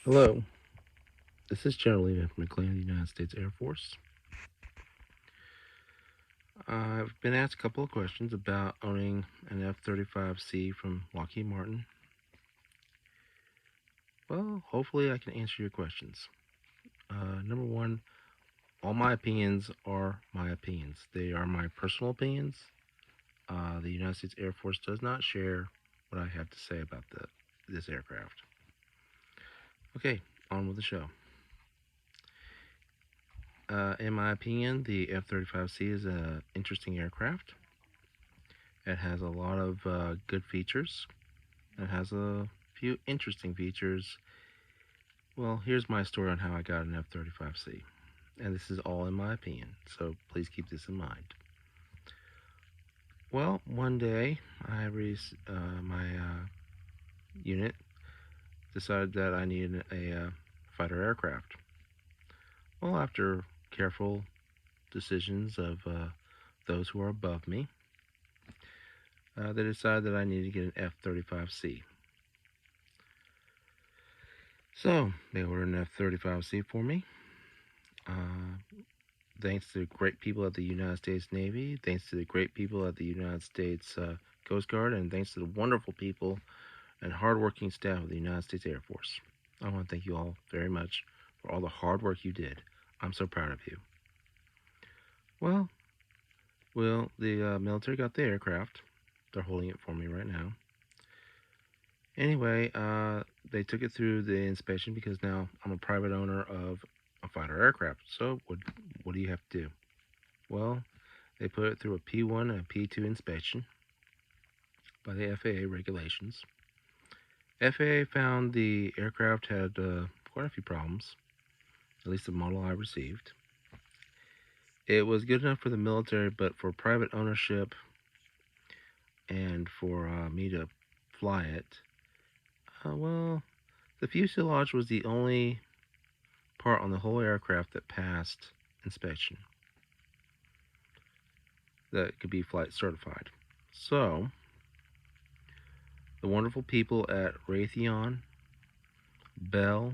Hello, this is General Lieutenant McLean of the United States Air Force. I've been asked a couple of questions about owning an F-35 C from Lockheed Martin. Well, hopefully I can answer your questions. Number one, all my opinions are my opinions. They are my personal opinions. The United States Air Force does not share what I have to say about this aircraft. Okay, on with the show. In my opinion, the F-35 C is an interesting aircraft. It has a lot of good features. It has a few interesting features. Well, here's my story on how I got an F-35 C. And this is all in my opinion, so please keep this in mind. Well, one day, my unit decided that I needed a fighter aircraft. Well, after careful decisions of those who are above me, they decided that I needed to get an F-35 C. So they ordered an F-35 C for me. Thanks to the great people at the United States Navy, thanks to the great people at the United States Coast Guard, and thanks to the wonderful people and hardworking staff of the United States Air Force. I want to thank you all very much for all the hard work you did. I'm so proud of you. Well, the military got the aircraft. They're holding it for me right now. Anyway, they took it through the inspection because now I'm a private owner of a fighter aircraft. So what do you have to do? Well, they put it through a P1 and a P2 inspection by the FAA regulations. FAA found the aircraft had quite a few problems, at least the model I received. It was good enough for the military, but for private ownership and for me to fly it, well, the fuselage was the only part on the whole aircraft that passed inspection that could be flight certified. So, the wonderful people at Raytheon, Bell,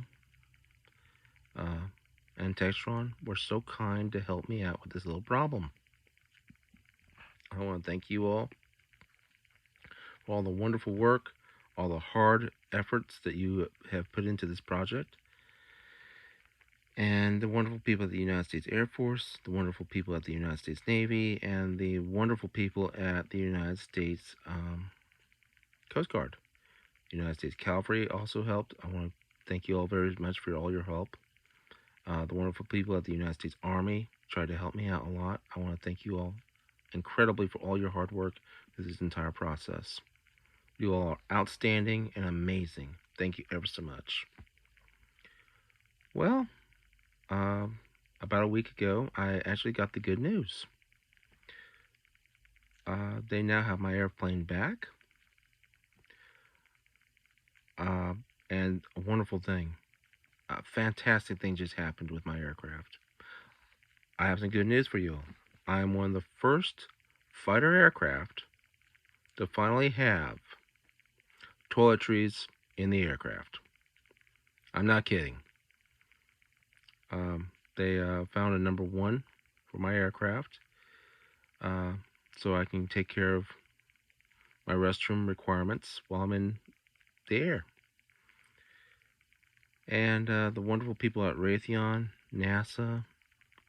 and Textron were so kind to help me out with this little problem. I want to thank you all for all the wonderful work, all the hard efforts that you have put into this project, and the wonderful people at the United States Air Force, the wonderful people at the United States Navy, and the wonderful people at the United States Coast Guard. The United States Cavalry also helped. I want to thank you all very much for all your help. The wonderful people at the United States Army tried to help me out a lot. I want to thank you all incredibly for all your hard work through this entire process. You all are outstanding and amazing. Thank you ever so much. Well, about a week ago, I actually got the good news. They now have my airplane back. And a wonderful thing, a fantastic thing just happened with my aircraft. I have some good news for you all. I am one of the first fighter aircraft to finally have toiletries in the aircraft. I'm not kidding. They found a number one for my aircraft, so I can take care of my restroom requirements while I'm in the air. And the wonderful people at Raytheon, NASA,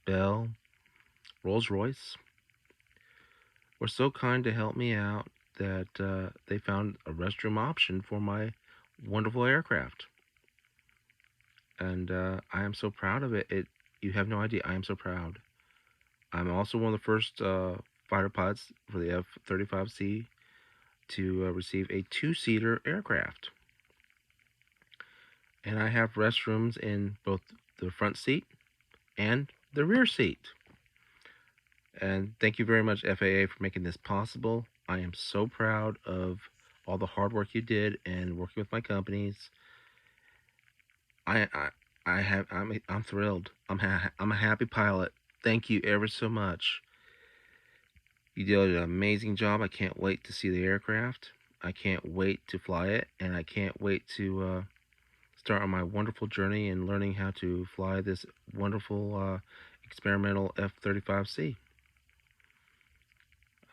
Bell, Rolls-Royce were so kind to help me out that they found a restroom option for my wonderful aircraft. And I am so proud of it. You have no idea. I am so proud. I'm also one of the first fighter pilots for the F-35 C to receive a two-seater aircraft. And I have restrooms in both the front seat and the rear seat. And thank you very much, FAA, for making this possible. I am so proud of all the hard work you did and working with my companies. I'm thrilled. I'm a happy pilot. Thank you ever so much. You did an amazing job. I can't wait to see the aircraft. I can't wait to fly it, and I can't wait to start on my wonderful journey in learning how to fly this wonderful experimental F-35 C.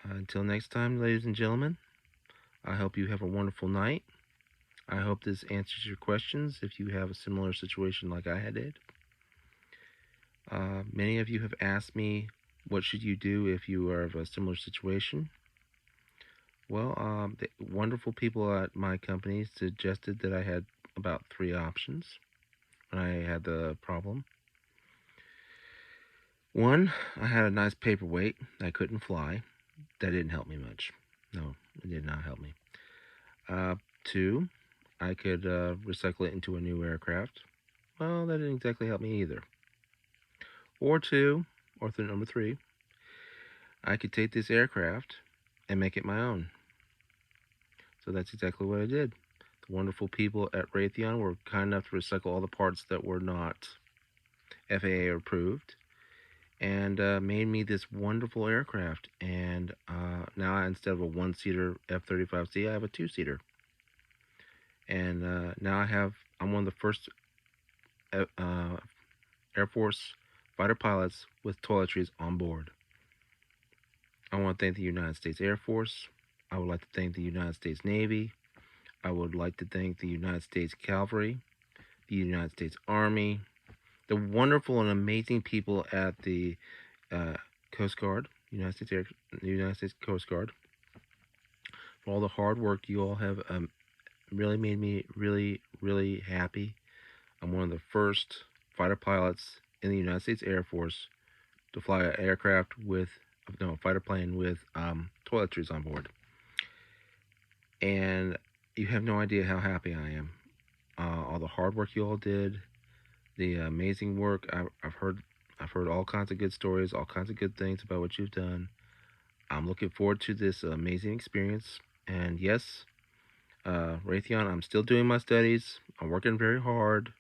Until next time, ladies and gentlemen, I hope you have a wonderful night. I hope this answers your questions if you have a similar situation like I did. Many of you have asked me, what should you do if you are of a similar situation? Well, the wonderful people at my company suggested that I had about 3 options when I had the problem. One, I had a nice paperweight I couldn't fly. That didn't help me much. No, it did not help me. Two, I could recycle it into a new aircraft. Well, that didn't exactly help me either. Or number three, I could take this aircraft and make it my own. So that's exactly what I did. The wonderful people at Raytheon were kind enough to recycle all the parts that were not FAA approved and made me this wonderful aircraft. And now instead of a one-seater F-35 C, I have a two-seater. And now I'm one of the first Air Force fighter pilots with toiletries on board. I want to thank the United States Air Force. I would like to thank the United States Navy. I would like to thank the United States Cavalry, the United States Army, the wonderful and amazing people at the Coast Guard, United States Coast Guard, for all the hard work you all have really made me really happy. I'm one of the first fighter pilots in the United States Air Force to fly an aircraft with, no, a fighter plane with toiletries on board. And you have no idea how happy I am. All the hard work you all did, the amazing work. I've heard all kinds of good stories, all kinds of good things about what you've done. I'm looking forward to this amazing experience. And yes, Raytheon, I'm still doing my studies. I'm working very hard.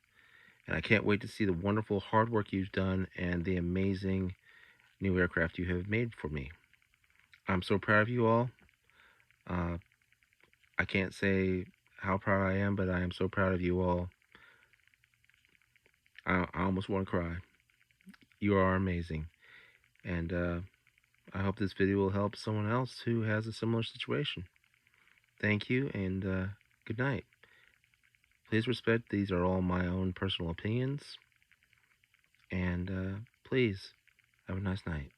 And I can't wait to see the wonderful hard work you've done and the amazing new aircraft you have made for me. I'm so proud of you all. I can't say how proud I am, but I am so proud of you all. I almost want to cry. You are amazing. And I hope this video will help someone else who has a similar situation. Thank you, and good night. Please respect, these are all my own personal opinions. And please, have a nice night.